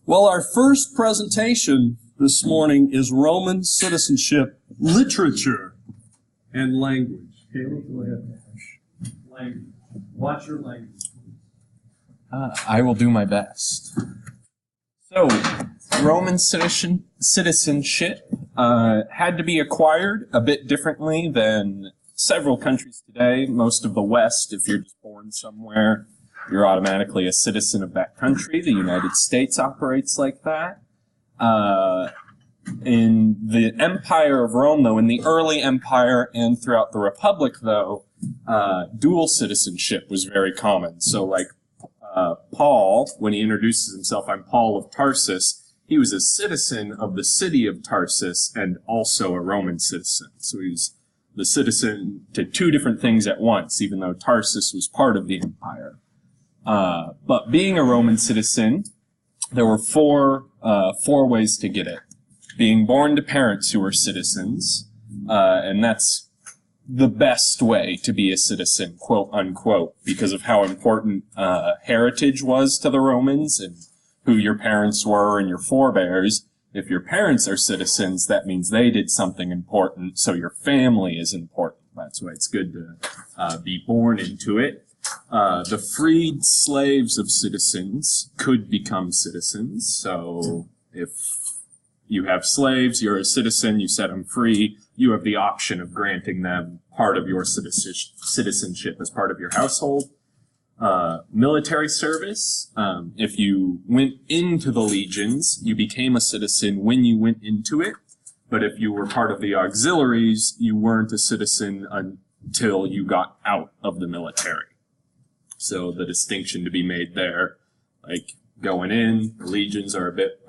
Well, our first presentation this morning is Roman citizenship, literature, and language. Caleb, go ahead. Language. Watch your language. I will do my best. So, Roman citizenship had to be acquired a bit differently than several countries today. Most of the West, if you're just born somewhere, you're automatically a citizen of that country. The United States operates like that. In the Empire of Rome, though, in the early empire and throughout the Republic, though, dual citizenship was very common. So, like Paul, when he introduces himself, I'm Paul of Tarsus, he was a citizen of the city of Tarsus and also a Roman citizen. So he was the citizen to two different things at once, even though Tarsus was part of the empire. But being a Roman citizen, there were four ways to get it. Being born to parents who were citizens, and that's the best way to be a citizen, quote unquote, because of how important heritage was to the Romans and who your parents were and your forebears. If your parents are citizens, that means they did something important, so your family is important. That's why it's good to be born into it. The freed slaves of citizens could become citizens. So if you have slaves, you're a citizen, you set them free, you have the option of granting them part of your citizenship as part of your household. Military service, if you went into the legions, you became a citizen when you went into it. But if you were part of the auxiliaries, you weren't a citizen until you got out of the military. So the distinction to be made there, like going in, the legions are a bit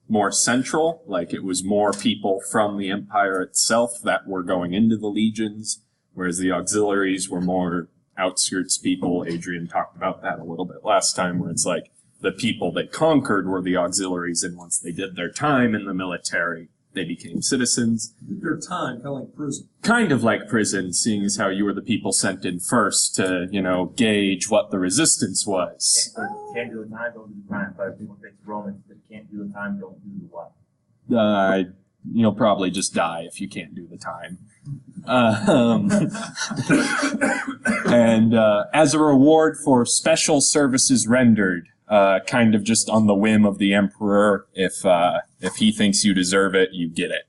more central, like it was more people from the empire itself that were going into the legions, whereas the auxiliaries were more outskirts people. Adrian talked about that a little bit last time, where it's like the people they conquered were the auxiliaries, and once they did their time in the military, they became citizens. Their time, kind of like prison. Kind of like prison, seeing as how you were the people sent in first to, gauge what the resistance was. Can't do the time, don't do the crime. But people think Romans that can't do the time, don't do the what? You'll probably just die if you can't do the time. And as a reward for special services rendered, kind of just on the whim of the emperor, if he thinks you deserve it, you get it.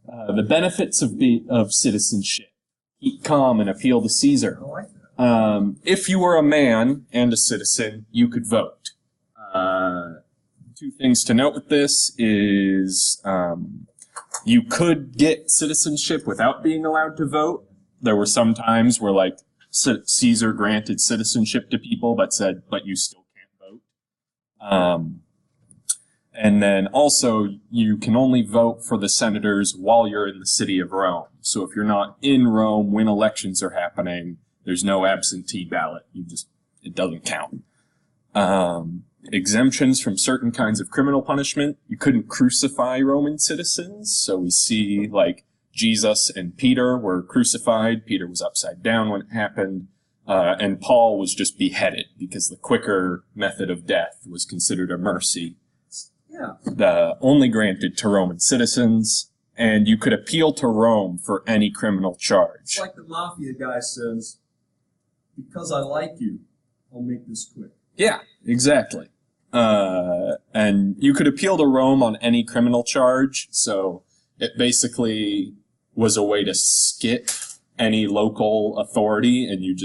The benefits of citizenship: keep calm and appeal to Caesar. I like that. If you were a man and a citizen, you could vote. Two things to note with this is you could get citizenship without being allowed to vote. There were some times where, like, Caesar granted citizenship to people but said, but you still can't vote. And then also, you can only vote for the senators while you're in the city of Rome. So if you're not in Rome when elections are happening, there's no absentee ballot. It doesn't count. Exemptions from certain kinds of criminal punishment. You couldn't crucify Roman citizens. So we see, like, Jesus and Peter were crucified. Peter was upside down when it happened. And Paul was just beheaded because the quicker method of death was considered a mercy. Yeah. Only granted to Roman citizens. And you could appeal to Rome for any criminal charge. It's like the mafia guy says, because I like you, I'll make this quick. Yeah, exactly. And you could appeal to Rome on any criminal charge. So it basically was a way to skip any local authority, and you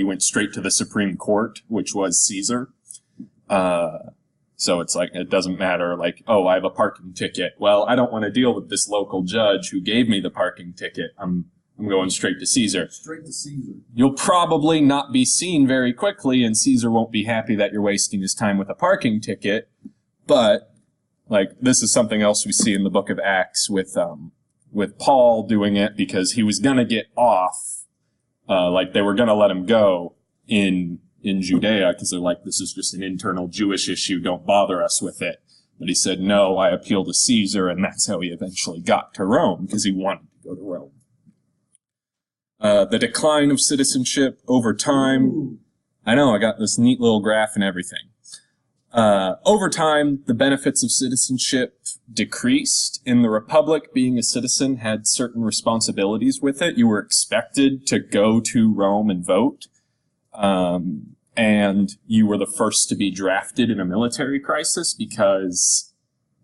went straight to the Supreme Court, which was Caesar. So it's like, it doesn't matter, like, oh, I have a parking ticket. Well, I don't want to deal with this local judge who gave me the parking ticket. I'm going straight to Caesar. Straight to Caesar. You'll probably not be seen very quickly, and Caesar won't be happy that you're wasting his time with a parking ticket. But, like, this is something else we see in the book of Acts with Paul doing it because he was going to get off. Like, they were going to let him go in Judea because they're like, this is just an internal Jewish issue. Don't bother us with it. But he said, no, I appeal to Caesar, and that's how he eventually got to Rome because he wanted to go to Rome. The decline of citizenship over time. I know, I got this neat little graph and everything. Over time, the benefits of citizenship decreased. In the Republic, being a citizen had certain responsibilities with it. You were expected to go to Rome and vote. And you were the first to be drafted in a military crisis because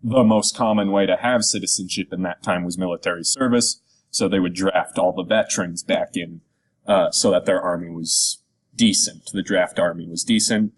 the most common way to have citizenship in that time was military service. So they would draft all the veterans back in so that their army was decent. The draft army was decent,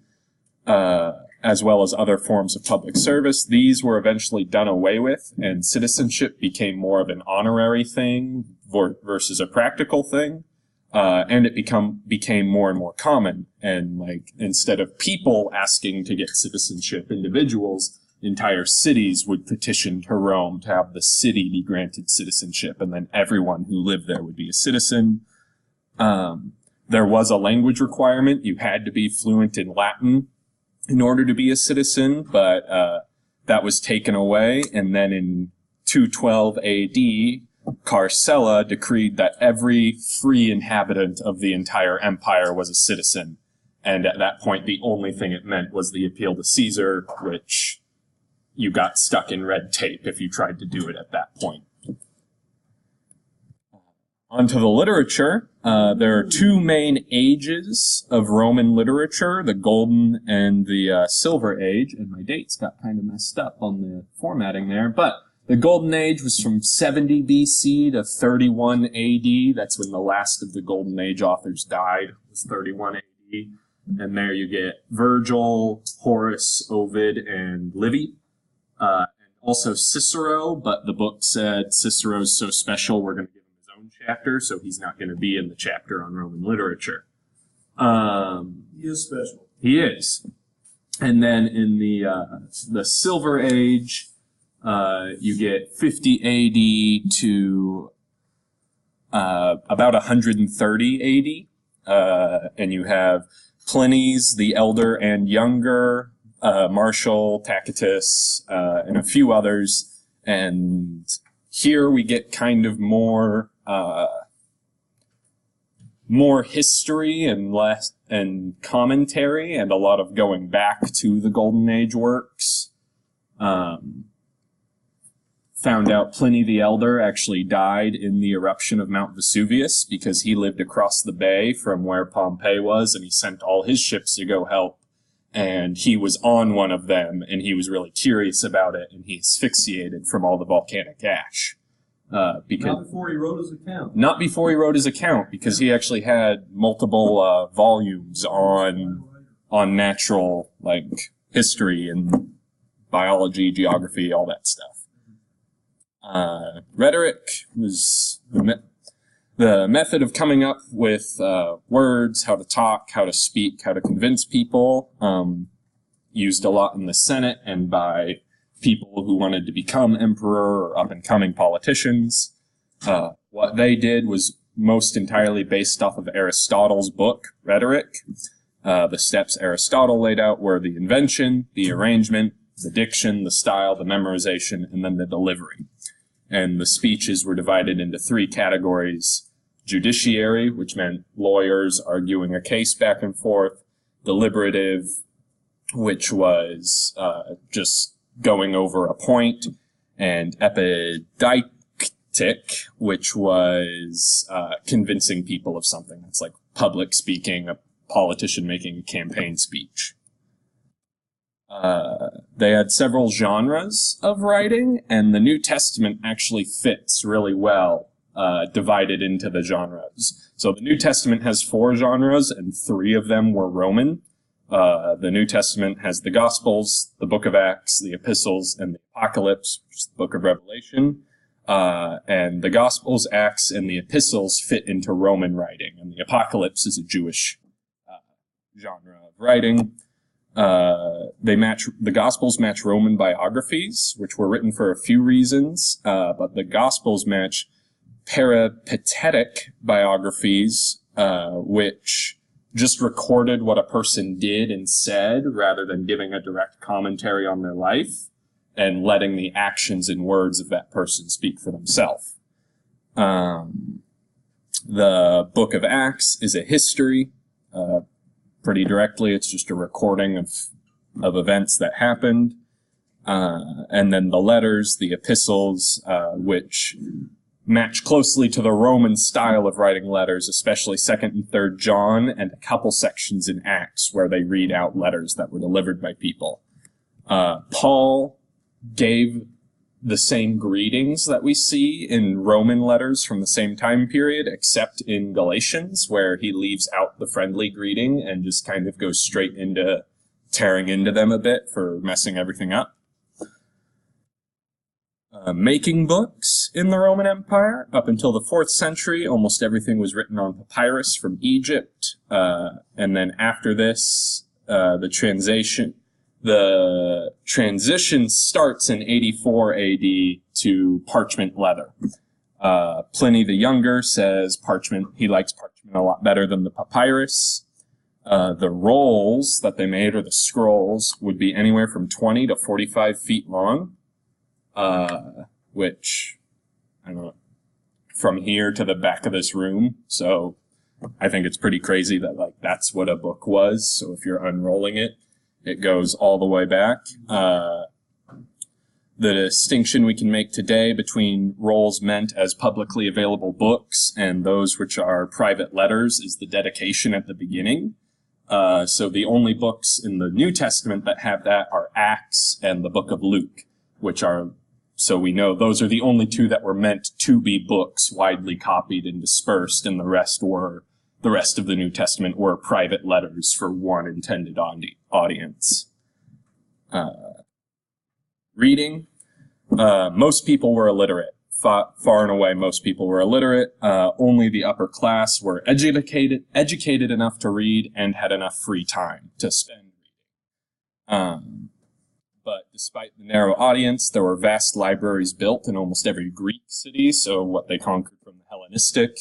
as well as other forms of public service. These were eventually done away with, and citizenship became more of an honorary thing versus a practical thing. And it became more and more common. And like, instead of people asking to get citizenship, individuals, entire cities would petition to Rome to have the city be granted citizenship, and then everyone who lived there would be a citizen. There was a language requirement. You had to be fluent in Latin in order to be a citizen, but that was taken away. And then in 212 AD, Carcella decreed that every free inhabitant of the entire empire was a citizen. And at that point, the only thing it meant was the appeal to Caesar, which you got stuck in red tape if you tried to do it at that point. Onto the literature. There are two main ages of Roman literature, the Golden and the Silver Age. And my dates got kind of messed up on the formatting there, but the Golden Age was from 70 BC to 31 AD. That's when the last of the Golden Age authors died, was 31 AD. And there you get Virgil, Horace, Ovid, and Livy. And also Cicero, but the book said Cicero's so special we're going to give him his own chapter, so he's not going to be in the chapter on Roman literature. He is special. He is. And then in the Silver Age, you get 50 AD to about 130 AD, and you have Pliny's the Elder and Younger, Martial, Tacitus, and a few others. And here we get kind of more history and less and commentary, and a lot of going back to the Golden Age works. Found out Pliny the Elder actually died in the eruption of Mount Vesuvius because he lived across the bay from where Pompeii was, and he sent all his ships to go help. And he was on one of them, and he was really curious about it, and he asphyxiated from all the volcanic ash. Not before he wrote his account. Not before he wrote his account, because he actually had multiple volumes on natural, like, history and biology, geography, all that stuff. Rhetoric was the method of coming up with words, how to talk, how to speak, how to convince people, used a lot in the Senate and by people who wanted to become emperor or up-and-coming politicians. What they did was most entirely based off of Aristotle's book, Rhetoric. The steps Aristotle laid out were the invention, the arrangement, the diction, the style, the memorization, and then the delivery. And the speeches were divided into three categories: judiciary, which meant lawyers arguing a case back and forth; deliberative, which was just going over a point; and epidictic, which was convincing people of something. That's like public speaking, a politician making a campaign speech. They had several genres of writing, and the New Testament actually fits really well, divided into the genres. So the New Testament has 4 genres, and 3 of them were Roman. The New Testament has the Gospels, the Book of Acts, the Epistles, and the Apocalypse, which is the Book of Revelation. And the Gospels, Acts, and the Epistles fit into Roman writing, and the Apocalypse is a Jewish genre of writing. The Gospels match Roman biographies, which were written for a few reasons, but the Gospels match peripatetic biographies, which just recorded what a person did and said rather than giving a direct commentary on their life and letting the actions and words of that person speak for themselves. The Book of Acts is a history, pretty directly. It's just a recording of events that happened. And then the letters, the epistles, which match closely to the Roman style of writing letters, especially 2nd and 3rd John, and a couple sections in Acts where they read out letters that were delivered by people. Paul gave the same greetings that we see in Roman letters from the same time period, except in Galatians, where he leaves out the friendly greeting and just kind of goes straight into tearing into them a bit for messing everything up. Making books in the Roman Empire. Up until the 4th century, almost everything was written on papyrus from Egypt. And then after this, the transition starts in 84 AD to parchment leather. Pliny the Younger says he likes parchment a lot better than the papyrus. The rolls that they made, or the scrolls, would be anywhere from 20 to 45 feet long. Which, I don't know, from here to the back of this room. So I think it's pretty crazy that, like, that's what a book was. So if you're unrolling it, it goes all the way back. The distinction we can make today between rolls meant as publicly available books and those which are private letters is the dedication at the beginning. So the only books in the New Testament that have that are Acts and the book of Luke, which are, so we know those are the only two that were meant to be books widely copied and dispersed, and the rest of the New Testament were private letters for one intended audience. Reading. Most people were illiterate. Far and away, most people were illiterate. Only the upper class were educated enough to read and had enough free time to spend reading. But despite the narrow audience, there were vast libraries built in almost every Greek city, so what they conquered from the Hellenistic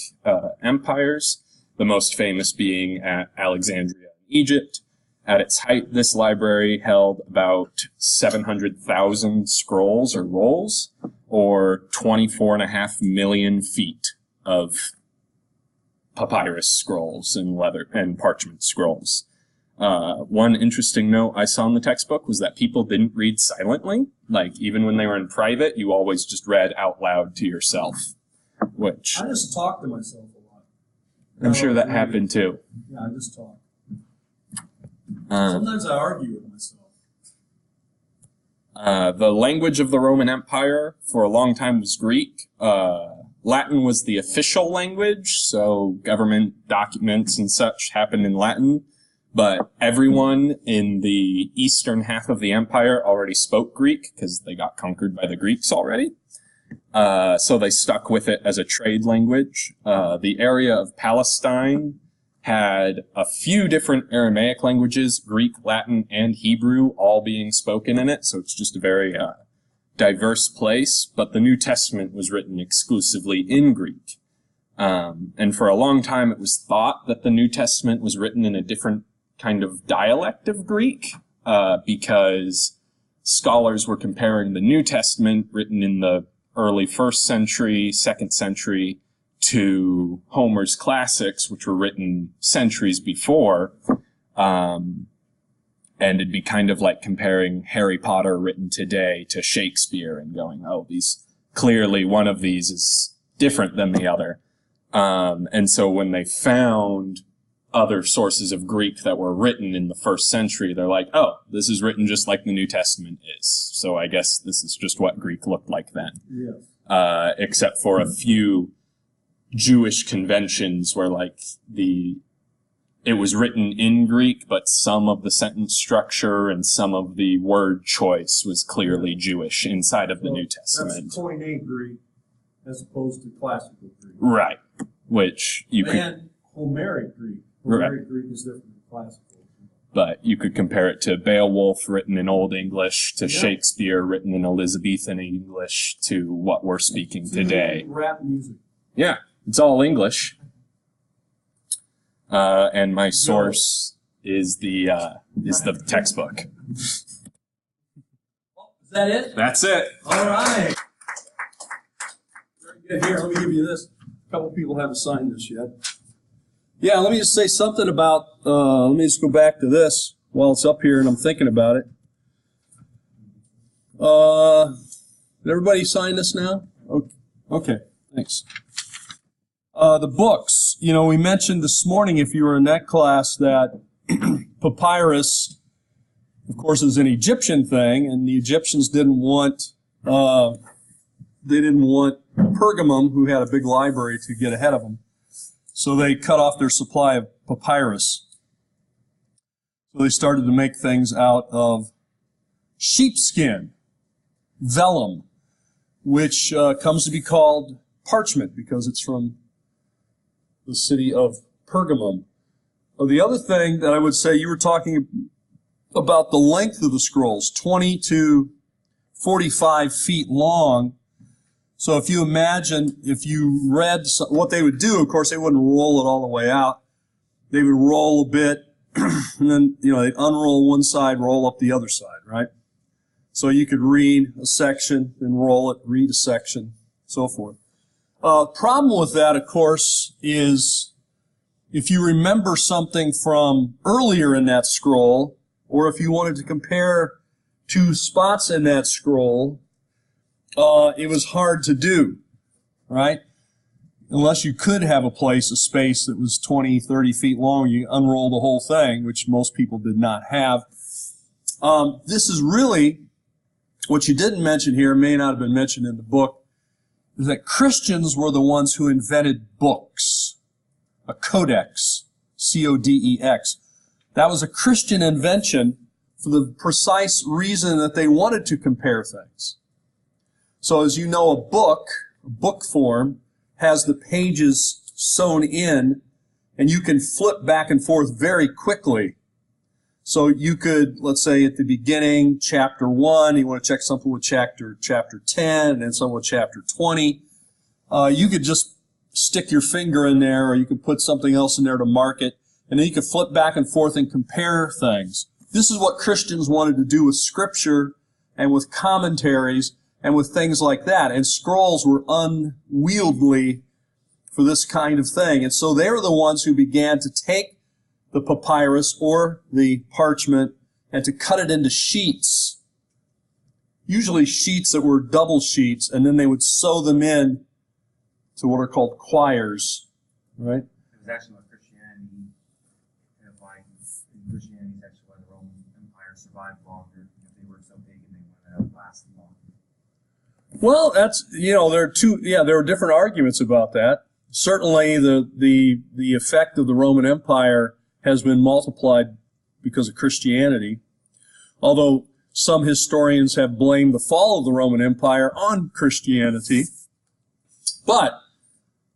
empires, the most famous being at Alexandria in Egypt. At its height, this library held about 700,000 scrolls or rolls, or 24.5 million feet of papyrus scrolls and leather and parchment scrolls. One interesting note I saw in the textbook was that people didn't read silently. Like, even when they were in private, you always just read out loud to yourself, which I just talk to myself a lot. I'm sure that happened too. Yeah, I just talk. Sometimes I argue with myself. The language of the Roman Empire for a long time was Greek. Latin was the official language, so government documents and such happened in Latin. But everyone in the eastern half of the empire already spoke Greek because they got conquered by the Greeks already. So they stuck with it as a trade language. The area of Palestine had a few different Aramaic languages, Greek, Latin, and Hebrew, all being spoken in it. So it's just a very diverse place. But the New Testament was written exclusively in Greek. And for a long time, it was thought that the New Testament was written in a different kind of dialect of Greek, because scholars were comparing the New Testament written in the early 1st century, 2nd century, to Homer's classics, which were written centuries before, and it'd be kind of like comparing Harry Potter written today to Shakespeare and going, oh, clearly one of these is different than the other. And so when they found other sources of Greek that were written in the 1st century, they're like, oh, this is written just like the New Testament is. So I guess this is just what Greek looked like then. Yes. Except for a few Jewish conventions where, like, it was written in Greek, but some of the sentence structure and some of the word choice was clearly Jewish inside of the New Testament. That's Koine Greek as opposed to classical Greek. Right. Which you could... And Homeric Greek. Homeric Greek is different than classical. But you could compare it to Beowulf, written in Old English, to Shakespeare, written in Elizabethan English, to what we're speaking today. Rap music. Yeah, it's all English. And my source is the textbook. Well, is that it? That's it. All right. Very good. Here, let me give you this. A couple people haven't signed this yet. Yeah, let me just say something about, let me just go back to this while it's up here and I'm thinking about it. Did everybody sign this now? Okay, thanks. The books, we mentioned this morning, if you were in that class, that papyrus, of course, is an Egyptian thing, and the Egyptians didn't want Pergamum, who had a big library, to get ahead of them. So they cut off their supply of papyrus. So they started to make things out of sheepskin, vellum, which comes to be called parchment because it's from the city of Pergamum. The other thing that I would say, you were talking about the length of the scrolls, 20 to 45 feet long. So if you imagine, if you read what they would do, of course, they wouldn't roll it all the way out. They would roll a bit, and then, they'd unroll one side, roll up the other side, right? So you could read a section, then roll it, read a section, so forth. Problem with that, of course, is if you remember something from earlier in that scroll, or if you wanted to compare two spots in that scroll, it was hard to do, right? Unless you could have a space that was 20, 30 feet long, you unroll the whole thing, which most people did not have. This is really, what you didn't mention here, may not have been mentioned in the book, is that Christians were the ones who invented books, a codex, C-O-D-E-X. That was a Christian invention for the precise reason that they wanted to compare things. So as you know, a book form, has the pages sewn in, and you can flip back and forth very quickly. So you could, let's say at the beginning, chapter 1, you want to check something with chapter 10, and then something with chapter 20. You could just stick your finger in there, or you could put something else in there to mark it, and then you could flip back and forth and compare things. This is what Christians wanted to do with Scripture and with commentaries and with things like that. And scrolls were unwieldy for this kind of thing. And so they were the ones who began to take the papyrus or the parchment and to cut it into sheets, usually sheets that were double sheets, and then they would sew them in to what are called quires, right? It was actually what Christianity, Christianity is actually why the Roman Empire survived longer. If they were so big and they wanted to last longer. Well, that's, there are different arguments about that. Certainly the effect of the Roman Empire has been multiplied because of Christianity, although some historians have blamed the fall of the Roman Empire on Christianity. But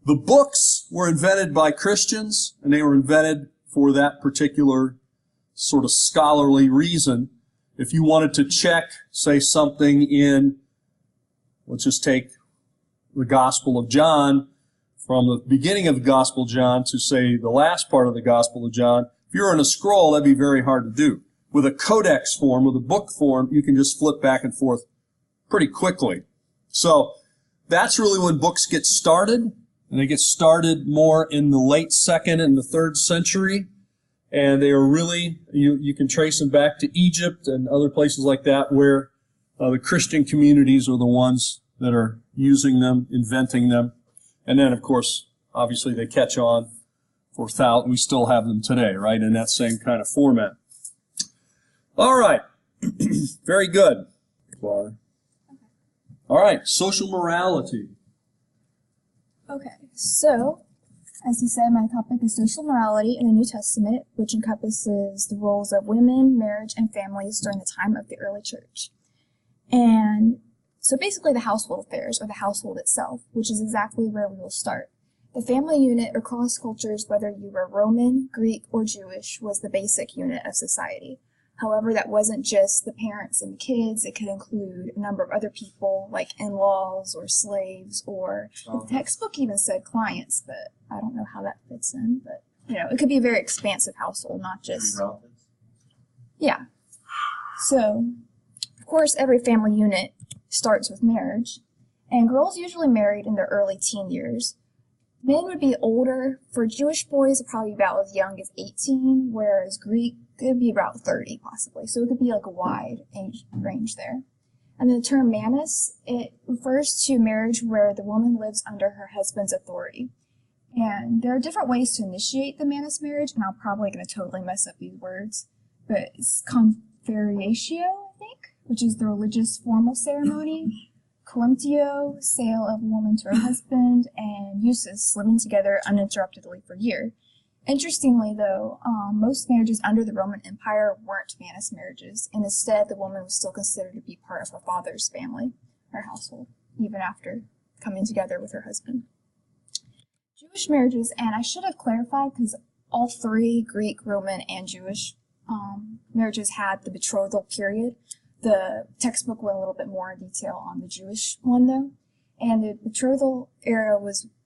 the books were invented by Christians, and they were invented for that particular sort of scholarly reason. If you wanted to check, say, something in, let's just take the Gospel of John, from the beginning of the Gospel of John to, say, the last part of the Gospel of John, if you're in a scroll, that'd be very hard to do. With a codex form, with a book form, you can just flip back and forth pretty quickly. So that's really when books get started, and they get started more in the late 2nd and the 3rd century, and they are really, you can trace them back to Egypt and other places like that where the Christian communities are the ones that are using them, inventing them. And then, of course, obviously they catch on for thousands. We still have them today, right, in that same kind of format. All right. Very good. All right. Social morality. Okay, so, as you said, my topic is social morality in the New Testament, which encompasses the roles of women, marriage, and families during the time of the early church. And so basically the household affairs, or the household itself, which is exactly where we will start. The family unit across cultures, whether you were Roman, Greek, or Jewish, was the basic unit of society. However, that wasn't just the parents and the kids. It could include a number of other people, like in-laws or slaves, or the textbook even said clients, but I don't know how that fits in. But, it could be a very expansive household, not just... Relatives? Yeah. So, of course, every family unit starts with marriage, and girls usually married in their early teen years. Men would be older. For Jewish boys, it'd probably be about as young as 18, whereas Greek could be about 30 possibly. So it could be like a wide age range there. And the term manus, it refers to marriage where the woman lives under her husband's authority. And there are different ways to initiate the manus marriage, and I'm probably going to totally mess up these words, but it's conferatio, I think, which is the religious formal ceremony. Coemptio, sale of a woman to her husband, and usus, living together uninterruptedly for a year. Interestingly, though, most marriages under the Roman Empire weren't manus marriages, and instead the woman was still considered to be part of her father's family, her household, even after coming together with her husband. Jewish marriages, and I should have clarified because all three, Greek, Roman, and Jewish marriages had the betrothal period. The textbook went a little bit more in detail on the Jewish one, though. And the betrothal era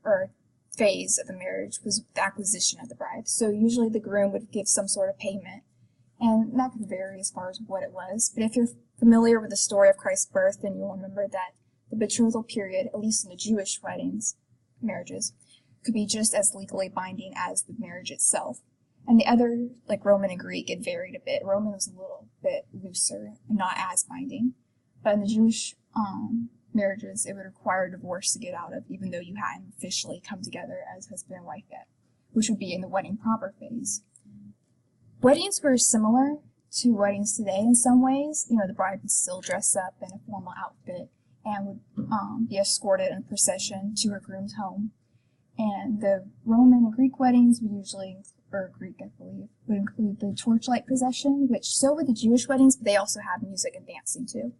or phase of the marriage was the acquisition of the bride. So usually the groom would give some sort of payment, and that could vary as far as what it was. But if you're familiar with the story of Christ's birth, then you'll remember that the betrothal period, at least in the Jewish marriages, could be just as legally binding as the marriage itself. And the other, like Roman and Greek, it varied a bit. Roman was a little bit looser and not as binding. But in the Jewish marriages, it would require divorce to get out of, even though you hadn't officially come together as husband and wife yet, which would be in the wedding proper phase. Weddings were similar to weddings today in some ways. You know, the bride would still dress up in a formal outfit and would be escorted in a procession to her groom's home. And the Roman and Greek weddings would usually, or Greek, I believe, would include the torchlight procession, which so would the Jewish weddings, but they also had music and dancing too.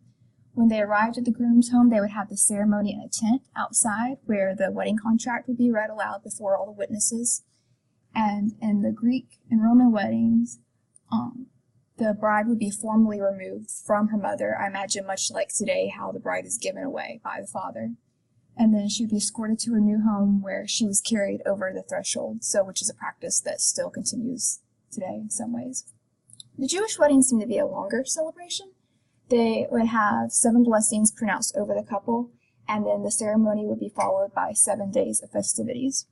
When they arrived at the groom's home, they would have the ceremony in a tent outside where the wedding contract would be read aloud before all the witnesses. And in the Greek and Roman weddings, the bride would be formally removed from her mother. I imagine much like today how the bride is given away by the father. And then she would be escorted to her new home where she was carried over the threshold, which is a practice that still continues today in some ways. The Jewish weddings seem to be a longer celebration. They would have 7 blessings pronounced over the couple, and then the ceremony would be followed by 7 days of festivities.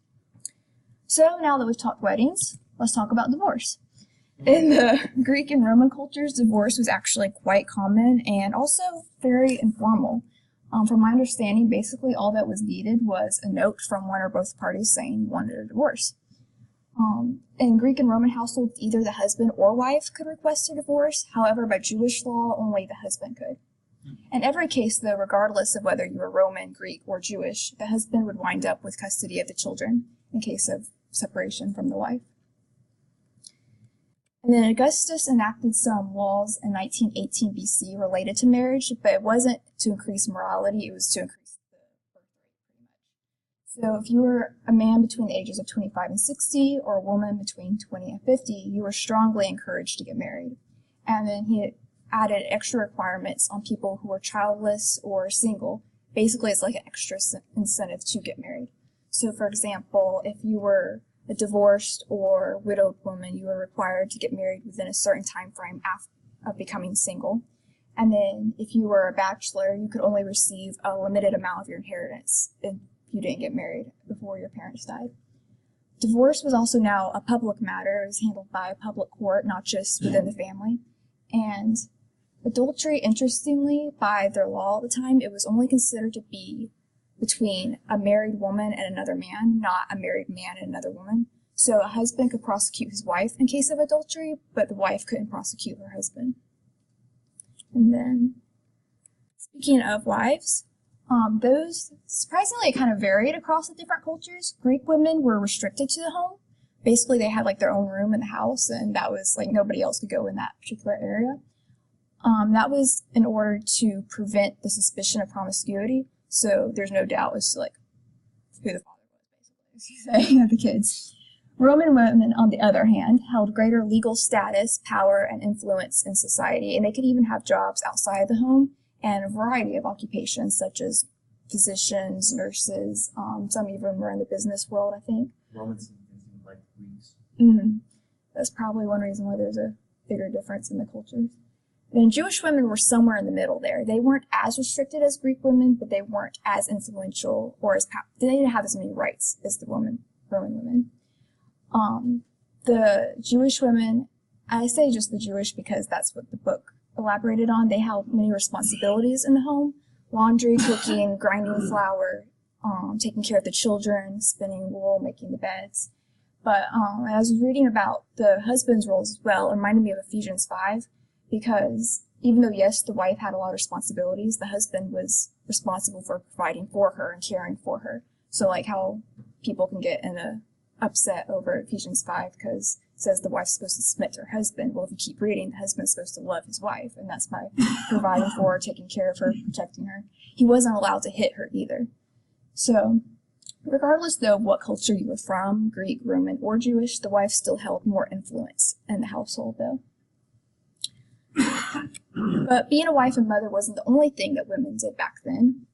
So now that we've talked weddings, let's talk about divorce. In the Greek and Roman cultures, divorce was actually quite common and also very informal. From my understanding, basically all that was needed was a note from one or both parties saying you wanted a divorce. In Greek and Roman households, either the husband or wife could request a divorce. However, by Jewish law, only the husband could. In every case, though, regardless of whether you were Roman, Greek, or Jewish, the husband would wind up with custody of the children in case of separation from the wife. And then Augustus enacted some laws in 1918 BC related to marriage, but it wasn't to increase morality, it was to increase the birth rate pretty much. So if you were a man between the ages of 25 and 60, or a woman between 20 and 50, you were strongly encouraged to get married. And then he added extra requirements on people who were childless or single. Basically, it's like an extra incentive to get married. So for example, if you were a divorced or widowed woman, you were required to get married within a certain time frame of becoming single. And then if you were a bachelor, you could only receive a limited amount of your inheritance if you didn't get married before your parents died. Divorce was also now a public matter. It was handled by a public court, not just within the family. And adultery, interestingly, by their law at the time, it was only considered to be between a married woman and another man, not a married man and another woman. So a husband could prosecute his wife in case of adultery, but the wife couldn't prosecute her husband. And then, speaking of wives, those surprisingly kind of varied across the different cultures. Greek women were restricted to the home. Basically, they had like their own room in the house, and that was like nobody else could go in that particular area. That was in order to prevent the suspicion of promiscuity. So there's no doubt as to like who the father was, basically, as you say, of the kids. Roman women, on the other hand, held greater legal status, power, and influence in society, and they could even have jobs outside the home and a variety of occupations such as physicians, nurses. Some even were in the business world, I think. Romans seem like Greeks. That's probably one reason why there's a bigger difference in the cultures. Then Jewish women were somewhere in the middle there. They weren't as restricted as Greek women, but they weren't as influential or as they didn't have as many rights as the Roman women. The Jewish women, I say just the Jewish because that's what the book elaborated on. They held many responsibilities in the home: laundry, cooking, grinding flour, taking care of the children, spinning wool, making the beds. But as I was reading about the husband's roles as well, it reminded me of Ephesians 5, because even though, yes, the wife had a lot of responsibilities, the husband was responsible for providing for her and caring for her. So like how people can get in a upset over Ephesians 5 because it says the wife's supposed to submit to her husband. Well, if you keep reading, the husband's supposed to love his wife, and that's by providing for her, taking care of her, protecting her. He wasn't allowed to hit her either. So regardless, though, of what culture you were from, Greek, Roman, or Jewish, the wife still held more influence in the household, though. But being a wife and mother wasn't the only thing that women did back then.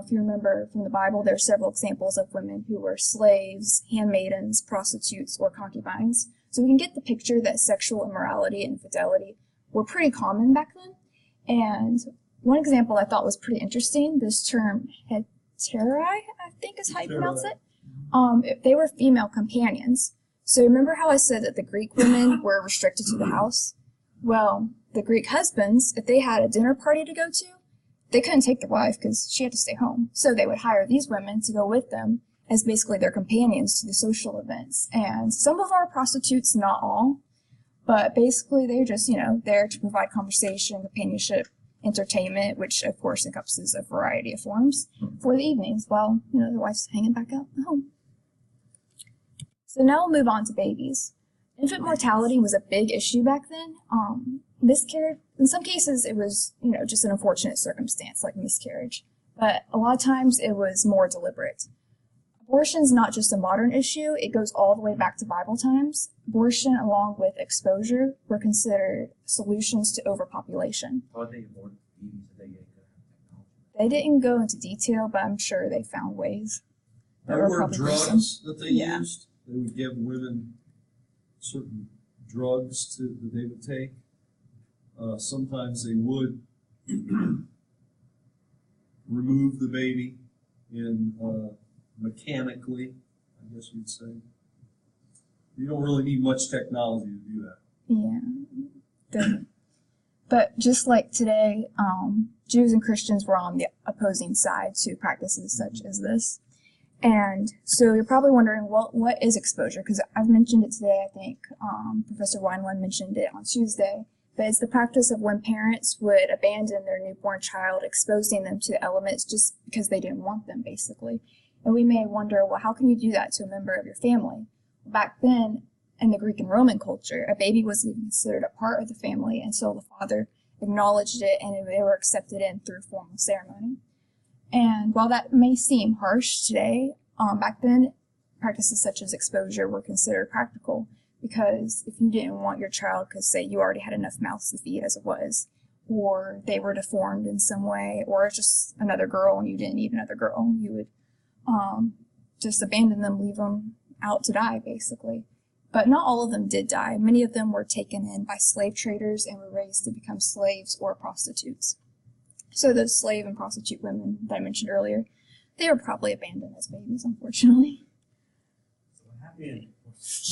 If you remember from the Bible, there are several examples of women who were slaves, handmaidens, prostitutes, or concubines. So we can get the picture that sexual immorality and infidelity were pretty common back then. And one example I thought was pretty interesting, this term heterae, I think is how you pronounce it. They were female companions. So remember how I said that the Greek women were restricted to the house? Well, the Greek husbands, if they had a dinner party to go to, they couldn't take their wife because she had to stay home. So they would hire these women to go with them as basically their companions to the social events. And some of our prostitutes, not all, but basically they're just, there to provide conversation, companionship, entertainment, which of course encompasses a variety of forms for the evenings while, their wife's hanging back out at home. So now we'll move on to babies. Infant mortality was a big issue back then. Miscarriage, in some cases it was, just an unfortunate circumstance like miscarriage, but a lot of times it was more deliberate. Abortion's not just a modern issue, it goes all the way back to Bible times. Abortion along with exposure were considered solutions to overpopulation. How would they abort babies if they get good technology? They didn't go into detail, but I'm sure they found ways. There were drugs that they Yeah. used. They would give women certain drugs that they would take. Sometimes they would remove the baby mechanically, I guess you'd say. You don't really need much technology to do that. Yeah. But just like today, Jews and Christians were on the opposing side to practices such as this. And so you're probably wondering, well, what is exposure? Because I've mentioned it today, I think Professor Weinland mentioned it on Tuesday. But it's the practice of when parents would abandon their newborn child, exposing them to the elements just because they didn't want them, basically. And we may wonder, well, how can you do that to a member of your family? Back then, in the Greek and Roman culture, a baby wasn't even considered a part of the family until the father acknowledged it and they were accepted in through formal ceremony. And while that may seem harsh today, back then, practices such as exposure were considered practical. Because if you didn't want your child, because say you already had enough mouths to feed as it was, or they were deformed in some way, or just another girl and you didn't need another girl, you would just abandon them, leave them out to die, basically. But not all of them did die. Many of them were taken in by slave traders and were raised to become slaves or prostitutes. So those slave and prostitute women that I mentioned earlier, they were probably abandoned as babies, unfortunately.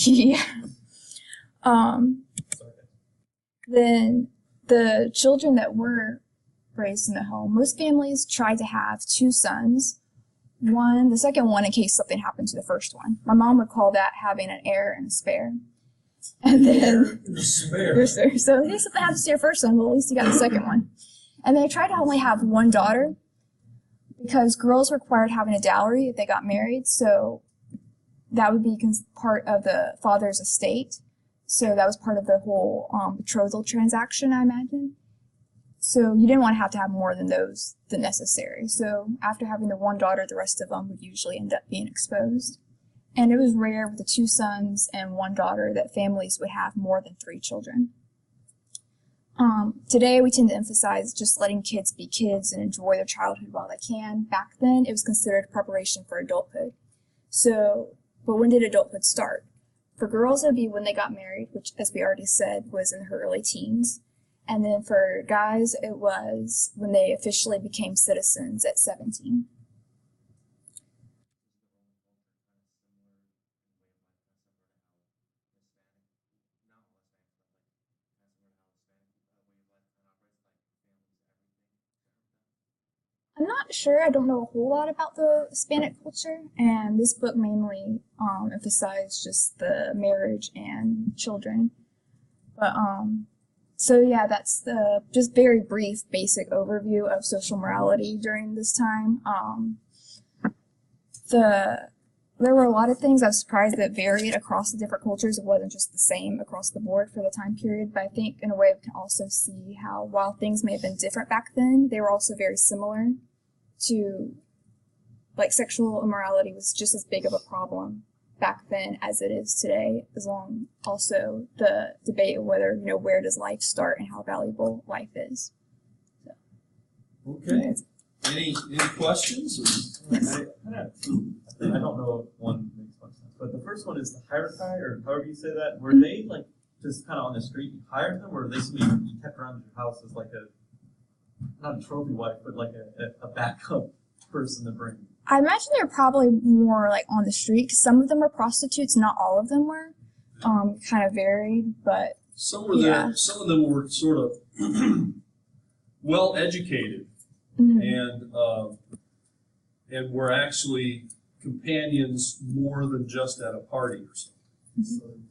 Yeah. Then the children that were raised in the home, most families tried to have two sons. The second one in case something happened to the first one. My mom would call that having an heir and a spare. And then Spare. so in case something happens to your first son, well, at least you got the second one. And they tried to only have one daughter because girls required having a dowry if they got married. So that would be part of the father's estate. So that was part of the whole betrothal transaction, I imagine. So you didn't want to have more than those than necessary. So after having the one daughter, the rest of them would usually end up being exposed. And it was rare with the two sons and one daughter that families would have more than 3 children. Today we tend to emphasize just letting kids be kids and enjoy their childhood while they can. Back then it was considered preparation for adulthood. But when did adulthood start? For girls, it would be when they got married, which, as we already said, was in her early teens. And then for guys, it was when they officially became citizens at 17. I'm not sure. I don't know a whole lot about the Hispanic culture, and this book mainly emphasized just the marriage and children. But so yeah, that's the just very brief, basic overview of social morality during this time. There were a lot of things I was surprised that varied across the different cultures. It wasn't just the same across the board for the time period, but I think in a way we can also see how while things may have been different back then, they were also very similar to, like, sexual immorality was just as big of a problem back then as it is today, as long also the debate of whether, where does life start and how valuable life is. So, Okay. Any questions? I don't know if one makes much sense, but the first one is the hierarchy, or however you say that. Were they like just kind of on the street, you hired them, or were they somebody you kept around your house as like not a trophy wife, but like a backup person to bring? I imagine they're probably more like on the street, 'cause some of them are prostitutes, not all of them were. Kind of varied, but Some were there. Some of them were sort of well educated, and were actually companions more than just at a party or something.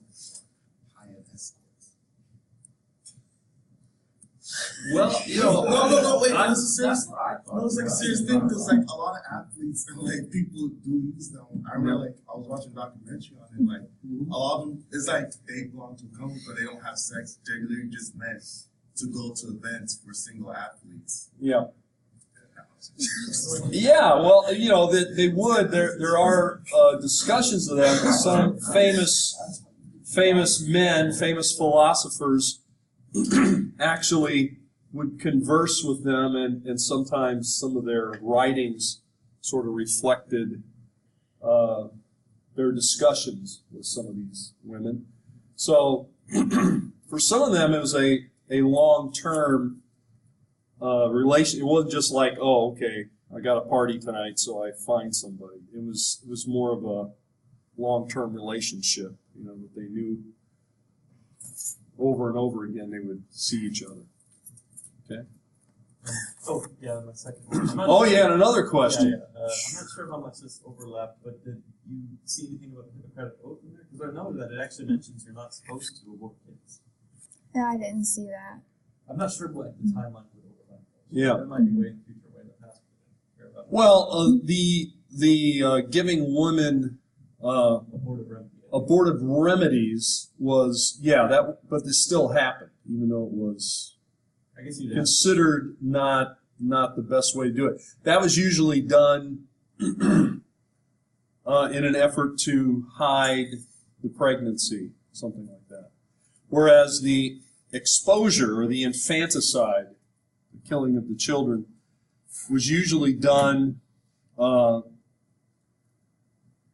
Well, No, wait, this is serious. No, it's like a serious thing because like a lot of athletes and like people do use them. I remember like I was watching a documentary on it. Like a lot of them, it's like they belong to a company, but they don't have sex. They're literally just meant to go to events for single athletes. Yeah. Yeah, well, that they would. There are discussions of that. Some famous men, famous philosophers, actually would converse with them, and sometimes some of their writings sort of reflected their discussions with some of these women. So for some of them, it was a long-term relation. It wasn't just like, oh, okay, I got a party tonight, so I find somebody. It was more of a long-term relationship, that they knew over and over again they would see each other. Okay? Oh, yeah, my second one. And another question. I'm not sure how much this overlapped, but did you see anything about the Hippocratic Oath in there? Because I know that it actually mentions you're not supposed to abort kids. yeah, I didn't see that. I'm not sure what the timeline would overlap. Yeah. There might be way in the future way that past. Well, the giving women abortive remedies was, but this still happened, even though it was I guess you considered not the best way to do it. That was usually done in an effort to hide the pregnancy, something like that. Whereas the exposure or the infanticide, the killing of the children, was usually done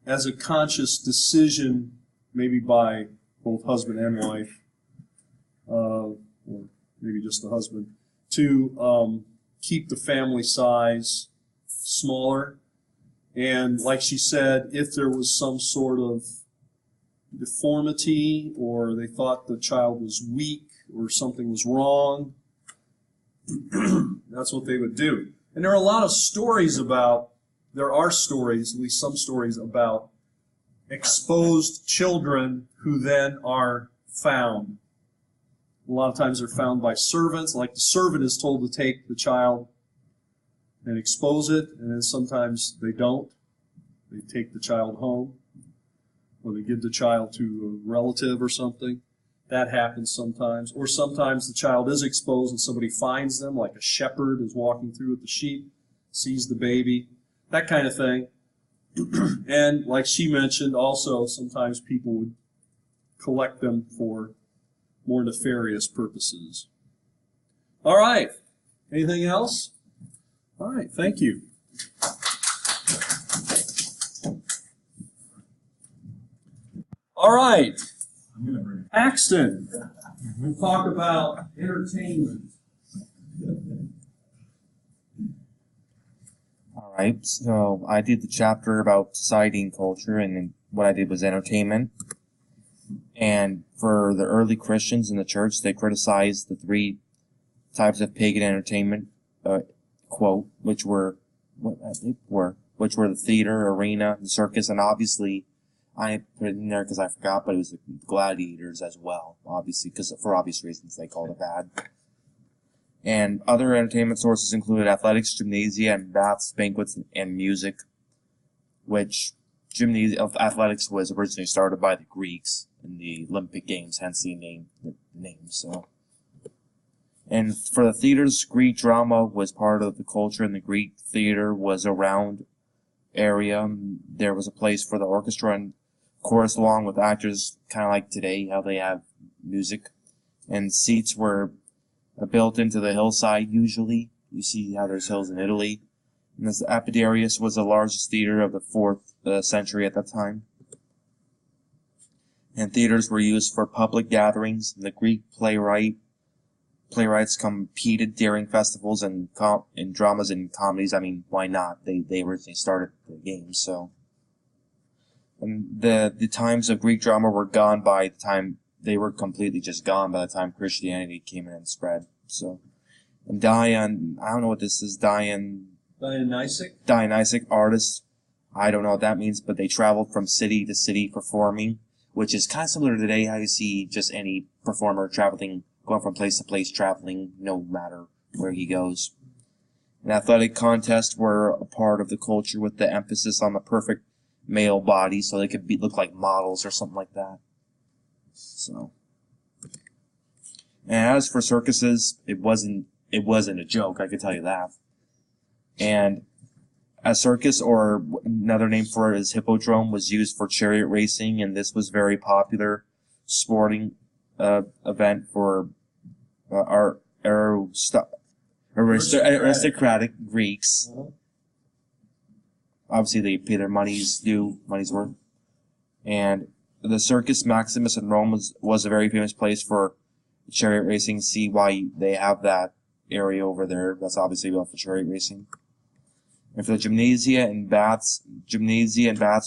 as a conscious decision, maybe by both husband and wife, or maybe just the husband, to keep the family size smaller. And like she said, if there was some sort of deformity, or they thought the child was weak or something was wrong, that's what they would do. And there are a lot of stories there are stories, at least some stories, about exposed children who then are found. A lot of times they're found by servants, like the servant is told to take the child and expose it, and then sometimes they don't. They take the child home, or they give the child to a relative or something. That happens sometimes. Or sometimes the child is exposed and somebody finds them, like a shepherd is walking through with the sheep, sees the baby, that kind of thing. And like she mentioned, also sometimes people would collect them for more nefarious purposes. All right. Anything else? All right. Thank you. All right. Paxton. We'll talk about entertainment. All right, so I did the chapter about society and culture, and then what I did was entertainment. And for the early Christians in the church, they criticized the three types of pagan entertainment, quote, which were the theater, arena, the circus, and obviously, I put it in there because I forgot, but it was the gladiators as well, obviously, because for obvious reasons they called it bad. And other entertainment sources included athletics, gymnasia, and baths, banquets, and music, which athletics was originally started by the Greeks in the Olympic Games, hence the name. So, and for the theaters, Greek drama was part of the culture, and the Greek theater was around area. There was a place for the orchestra and chorus along with actors, kind of like today, how they have music. And seats were built into the hillside, usually. You see how there's hills in Italy. And this Apodarius was the largest theater of the 4th century at that time. And theaters were used for public gatherings. The Greek playwrights competed during festivals and dramas and comedies. I mean, why not? They originally started the game, so. And the times of Greek drama were gone by the time, they were completely just gone by the time Christianity came in and spread, so. And Dionysic artists, I don't know what that means, but they traveled from city to city performing, which is kind of similar to today, how you see just any performer going from place to place, traveling no matter where he goes. And athletic contests were a part of the culture with the emphasis on the perfect male body, so they could look like models or something like that. So, and as for circuses, it wasn't a joke, I could tell you that. And a circus, or another name for it is hippodrome, was used for chariot racing, and this was very popular sporting event for aristocratic Greeks. Obviously, they pay their money's worth. And the Circus Maximus in Rome was a very famous place for chariot racing. See why they have that area over there. That's obviously built for chariot racing. And for the gymnasia and baths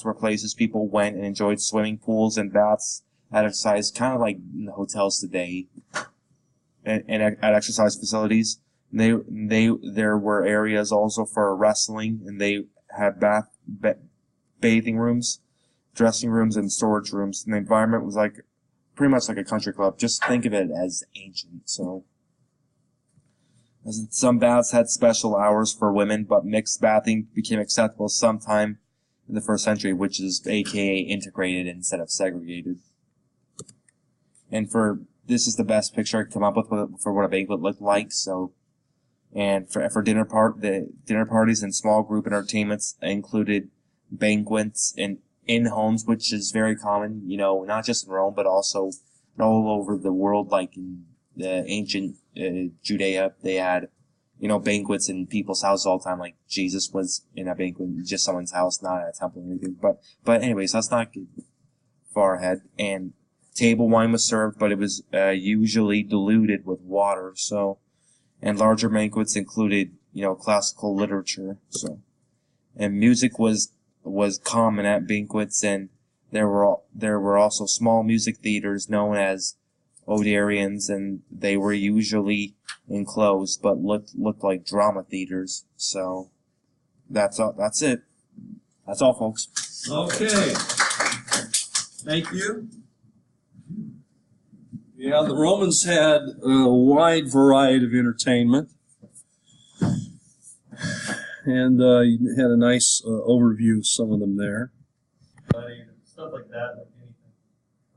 were places people went and enjoyed swimming pools and baths at exercise, kind of like in the hotels today, and at exercise facilities. And there were areas also for wrestling, and they had bathing rooms, dressing rooms, and storage rooms. And the environment was pretty much like a country club. Just think of it as ancient. So, some baths had special hours for women, but mixed bathing became acceptable sometime in the 1st century, which is aka integrated instead of segregated. And this is the best picture I could come up with for what a banquet looked like. So, and for dinner parties and small group entertainments included banquets in homes, which is very common, not just in Rome, but also all over the world, like in the ancient Judea. They had, banquets in people's houses all the time, like Jesus was in a banquet in just someone's house, not at a temple or anything. But anyways, let's not get far ahead. And table wine was served, but it was usually diluted with water. So, and larger banquets included, classical literature. So, and music was common at banquets, and there were also small music theaters known as Odarians, and they were usually enclosed but looked like drama theaters. So that's all. That's it. That's all, folks. Okay. Thank you. Yeah, the Romans had a wide variety of entertainment, and you had a nice overview of some of them there. Stuff like that, like anything.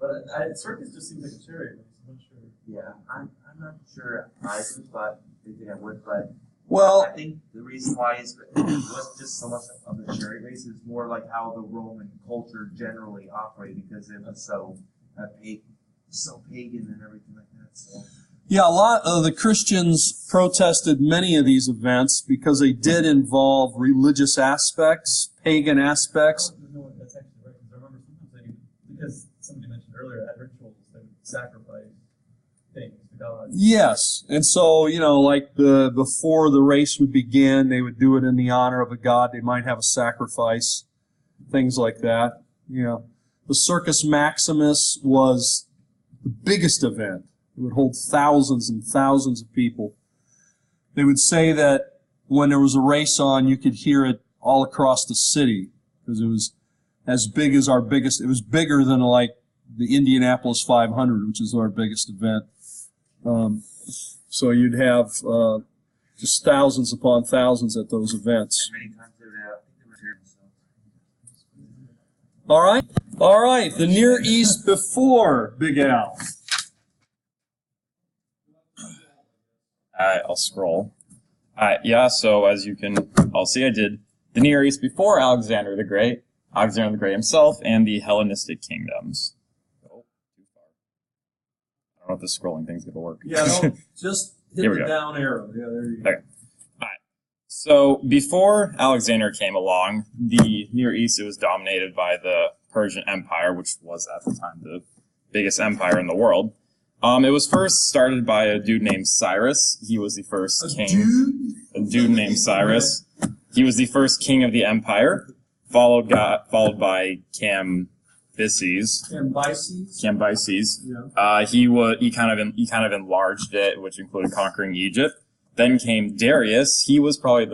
But circus just seems like a chariot race. I'm not sure. Yeah, I'm not sure I thought they did it would, but Well, I think the reason why is it wasn't just so much of the chariot race, it's more like how the Roman culture generally operated, because it was so pagan and everything like that. So. yeah, a lot of the Christians protested many of these events because they did involve religious aspects, pagan aspects. I don't know what that's actually right, because I remember sometimes because somebody mentioned earlier at rituals they would sacrifice things. Gods. Yes, and so like before the race would begin, they would do it in the honor of a god. They might have a sacrifice, things like that. The Circus Maximus was the biggest event. It would hold thousands and thousands of people. They would say that when there was a race on, you could hear it all across the city because it was as big as our biggest. It was bigger than like the Indianapolis 500, which is our biggest event. So you'd have just thousands upon thousands at those events. Many times they were here, so. All right. The Near East before Big Al. I'll scroll. Yeah, so as you can all see, I did the Near East before Alexander the Great himself, and the Hellenistic kingdoms. Oh, too far. I don't know if the scrolling thing's going to work. Yeah, no, just hit Here we the go. down arrow. Yeah, there you go. Okay. All right. So before Alexander came along, the Near East, it was dominated by the Persian Empire, which was at the time the biggest empire in the world. It was first started by a dude named Cyrus. He was the first king. A dude named Cyrus. He was the first king of the empire, followed by Cambyses. Cambyses. Yeah. He kind of enlarged it, which included conquering Egypt. Then came Darius. He was probably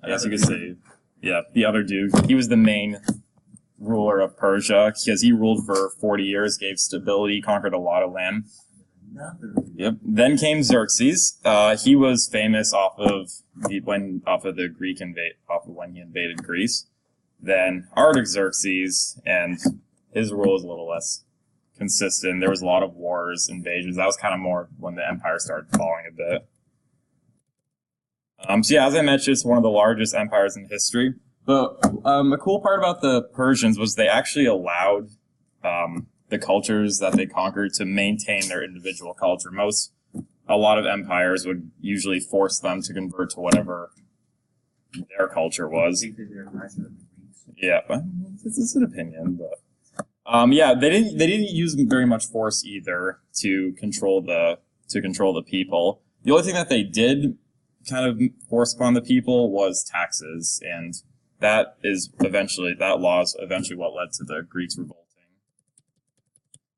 I guess you could say, the other dude. He was the main ruler of Persia because he ruled for 40 years, gave stability, conquered a lot of land. Yep. Then came Xerxes. He was famous off of when he invaded Greece. Then Artaxerxes, and his rule was a little less consistent. There was a lot of wars, invasions. That was kind of more when the empire started falling a bit. So yeah, as I mentioned, it's one of the largest empires in history. But a cool part about the Persians was they actually allowed the cultures that they conquered to maintain their individual culture. A lot of empires would usually force them to convert to whatever their culture was. Yeah, but it's an opinion. But yeah, they didn't use very much force either to control the people. The only thing that they did kind of force upon the people was taxes, and that law is eventually what led to the Greeks revolting.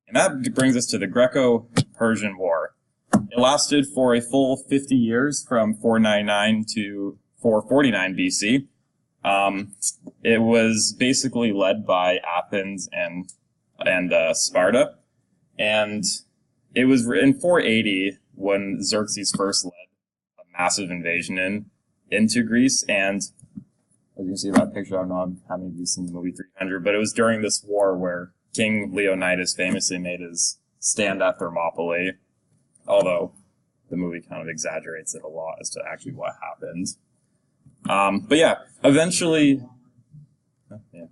And that brings us to the Greco-Persian War. It lasted for a full 50 years, from 499 to 449 BC. It was basically led by Athens and Sparta. And it was in 480 when Xerxes first led a massive invasion into Greece. And as you can see that picture, I don't know how many of you have seen the movie 300, but it was during this war where King Leonidas famously made his stand at Thermopylae, although the movie kind of exaggerates it a lot as to actually what happened. But yeah, eventually the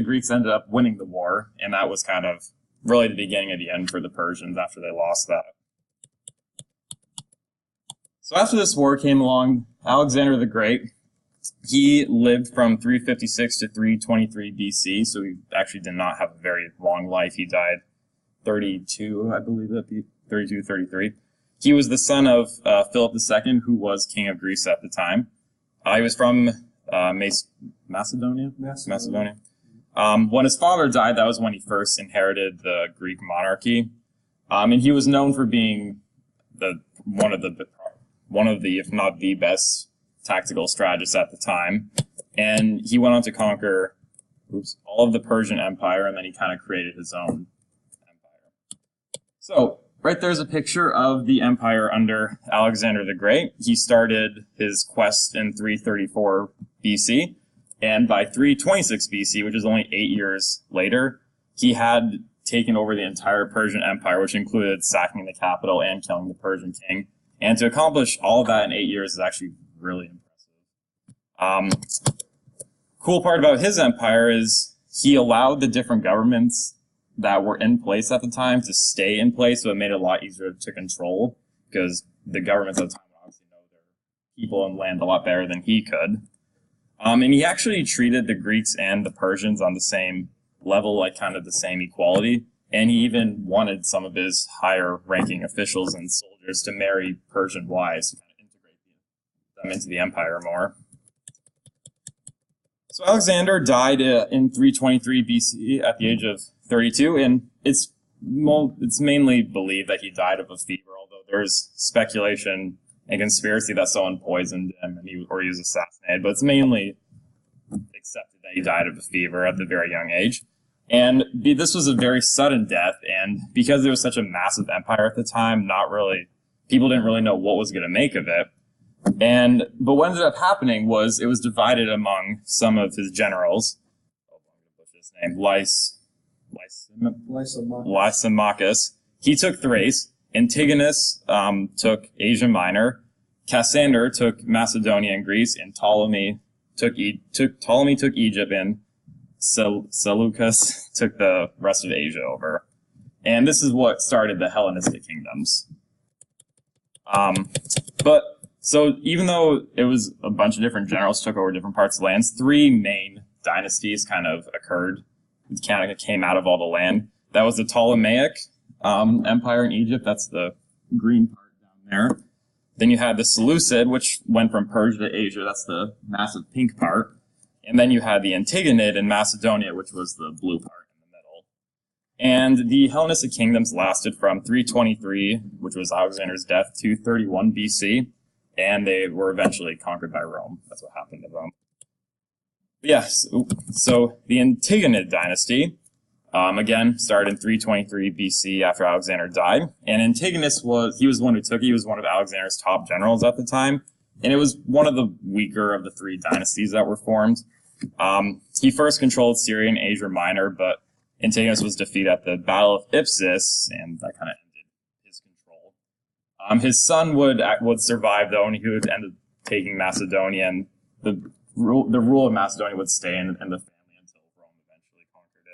Greeks ended up winning the war, and that was kind of really the beginning of the end for the Persians after they lost that. So after this war came along, Alexander the Great, he lived from 356 to 323 BC, so he actually did not have a very long life. He died 32, I believe, 32, 33. He was the son of Philip II, who was king of Greece at the time. He was from Macedonia. When his father died, that was when he first inherited the Greek monarchy. And he was known for being one of the, if not the best tactical strategist at the time. And he went on to conquer all of the Persian Empire, and then he kind of created his own empire. So right there's a picture of the empire under Alexander the Great. He started his quest in 334 BC, and by 326 BC, which is only 8 years later, he had taken over the entire Persian Empire, which included sacking the capital and killing the Persian king. And to accomplish all of that in 8 years is actually really impressive. Cool part about his empire is he allowed the different governments that were in place at the time to stay in place, so it made it a lot easier to control, because the governments at the time obviously know their people and land a lot better than he could. And he actually treated the Greeks and the Persians on the same level, like kind of the same equality. and he even wanted some of his higher-ranking officials and soldiers to marry Persian wives to kind of integrate them into the empire more. So Alexander died in 323 BC at the age of 32, and it's mainly believed that he died of a fever, although there's speculation and conspiracy that someone poisoned him or he was assassinated, but it's mainly accepted that he died of a fever at the very young age. And this was a very sudden death, and because there was such a massive empire at the time, people didn't really know what was going to make of it. But what ended up happening was it was divided among some of his generals. I'm going to put his name, Lysimachus. He took Thrace. Antigonus took Asia Minor. Cassander took Macedonia and Greece, and Ptolemy took Egypt, and Seleucus took the rest of Asia over. And this is what started the Hellenistic kingdoms. So even though it was a bunch of different generals took over different parts of the lands, three main dynasties kind of occurred. It kind of came out of all the land. That was the Ptolemaic Empire in Egypt. That's the green part down there. Then you had the Seleucid, which went from Persia to Asia. That's the massive pink part. And then you had the Antigonid in Macedonia, which was the blue part in the middle. And the Hellenistic kingdoms lasted from 323, which was Alexander's death, to 31 BC. And they were eventually conquered by Rome. That's what happened to them. Yes, so the Antigonid dynasty, again, started in 323 BC after Alexander died. And Antigonus was the one who took it. He was one of Alexander's top generals at the time. And it was one of the weaker of the three dynasties that were formed. He first controlled Syria and Asia Minor, but Antigonus was defeated at the Battle of Ipsus, and that kind of ended his control. His son would survive, though, and he would end up taking Macedonia, and the rule of Macedonia would stay in the family until Rome eventually conquered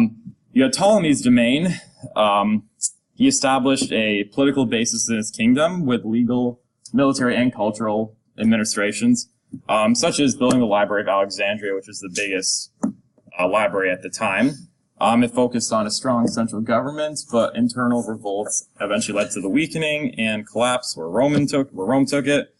it. You had Ptolemy's domain. He established a political basis in his kingdom with legal, military, and cultural administrations, such as building the Library of Alexandria, which was the biggest library at the time. It focused on a strong central government, but internal revolts eventually led to the weakening and collapse where Rome took it.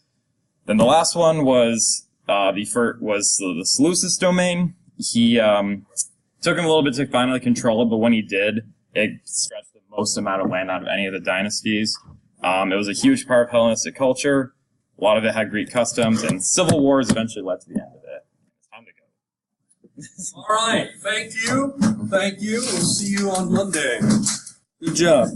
Then the last one was the Seleucus domain. He took him a little bit to finally control it, but when he did, it stretched the most amount of land out of any of the dynasties. It was a huge part of Hellenistic culture. A lot of it had Greek customs, and civil wars eventually led to the end of it. It's time to go. All right. Thank you. Thank you. We'll see you on Monday. Good job.